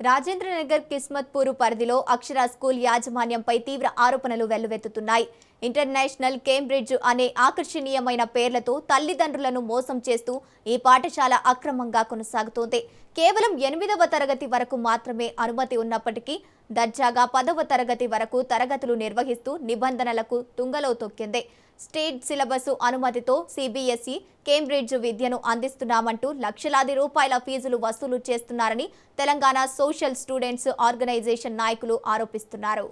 రాజేంద్రనగర్ కిస్మత్పూర్ పరిధిలో అక్షర స్కూల్ యాజమాన్యంపై తీవ్ర ఆరోపణలు వెల్లువెత్తుతున్నాయి. ఇంటర్నేషనల్ కేంబ్రిడ్జ్ అనే ఆకర్షణీయమైన పేర్లతో తల్లిదండ్రులను మోసం చేస్తూ ఈ పాఠశాల అక్రమంగా కొనసాగుతోంది. కేవలం 8వ తరగతి వరకు మాత్రమే అనుమతి ఉన్నప్పటికీ దర్జాగా 10వ తరగతి వరకు తరగతులు నిర్వహిస్తూ నిబంధనలకు తుంగలో తొక్కింది. స్టేట్ సిలబస్ అనుమతితో సిబిఎస్ఈ కేంబ్రిడ్జ్ విద్యను అందిస్తున్నామంటూ లక్షలాది రూపాయల ఫీజులు వసూలు చేస్తున్నారని తెలంగాణ సోషల్ స్టూడెంట్స్ ఆర్గనైజేషన్ నాయకులు ఆరోపిస్తున్నారు.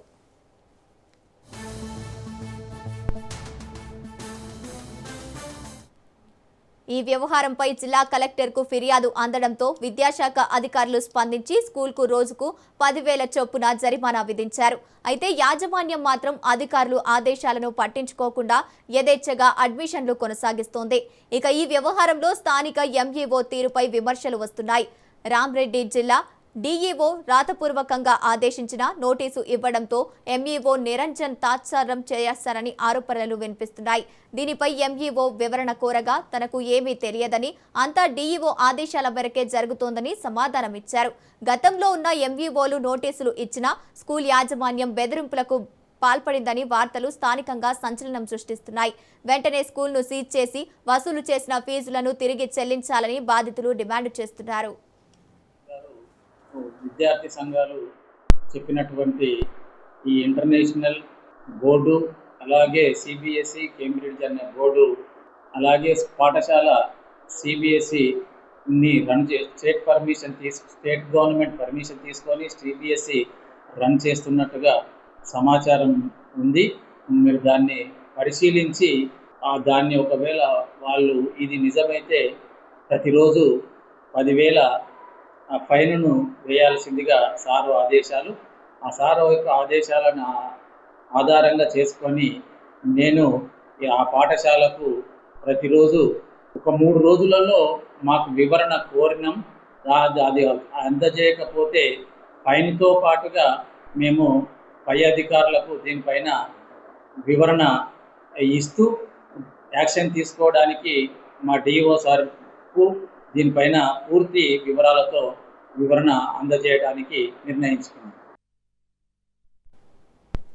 ఈ వ్యవహారంపై జిల్లా కలెక్టర్కు ఫిర్యాదు అందడంతో విద్యాశాఖ అధికారులు స్పందించి స్కూల్కు రోజుకు 10,000 చొప్పున జరిమానా విధించారు. అయితే యాజమాన్యం మాత్రం అధికారులు ఆదేశాలను పట్టించుకోకుండా యథేచ్ఛగా అడ్మిషన్లు కొనసాగిస్తోంది. ఇక ఈ వ్యవహారంలో స్థానిక ఎంఈఓ తీరుపై విమర్శలు వస్తున్నాయి. రామ్రెడ్డి జిల్లా డీఈఓ రాతపూర్వకంగా ఆదేశించిన నోటీసు ఇవ్వడంతో ఎంఈఓ నిరంజన్ తాత్సారం చేస్తారని ఆరోపణలు వినిపిస్తున్నాయి. దీనిపై ఎంఈఓ వివరణ కోరగా తనకు ఏమీ తెలియదని, అంతా డీఈఓ ఆదేశాల మేరకే జరుగుతోందని సమాధానమిచ్చారు. గతంలో ఉన్న ఎంఈఓలు నోటీసులు ఇచ్చినా స్కూల్ యాజమాన్యం బెదిరింపులకు పాల్పడిందని వార్తలు స్థానికంగా సంచలనం సృష్టిస్తున్నాయి. వెంటనే స్కూల్ను సీజ్ చేసి వసూలు చేసిన ఫీజులను తిరిగి చెల్లించాలని బాధితులు డిమాండ్ చేస్తున్నారు. విద్యార్థి సంఘాలు చెప్పినటువంటి ఈ ఇంటర్నేషనల్ బోర్డు, అలాగే సిబిఎస్ఈ కేంబ్రిడ్జ్ అనే బోర్డు, అలాగే పాఠశాల సిబిఎస్ఈని రన్ స్టేట్ గవర్నమెంట్ పర్మిషన్ తీసుకొని సిబిఎస్ఈ రన్ చేస్తున్నట్టుగా సమాచారం ఉంది. మీరు దాన్ని పరిశీలించి దాన్ని ఒకవేళ వాళ్ళు ఇది నిజమైతే ప్రతిరోజు 10,000 ఫైన్ను వేయాల్సిందిగా సారు ఆదేశాలు. ఆ సారు యొక్క ఆదేశాలను ఆధారంగా చేసుకొని నేను ఆ పాఠశాలకు ప్రతిరోజు ఒక 3 రోజులలో మాకు వివరణ కోరినాం. అది అందజేయకపోతే ఫైన్తో పాటుగా మేము పై అధికారులకు దీనిపైన వివరణ ఇస్తూ యాక్షన్ తీసుకోవడానికి మా డిఓ సార్కు దీనిపైన పూర్తి వివరాలతో వివరణ అందజేయడానికి నిర్ణయించుకున్నాం.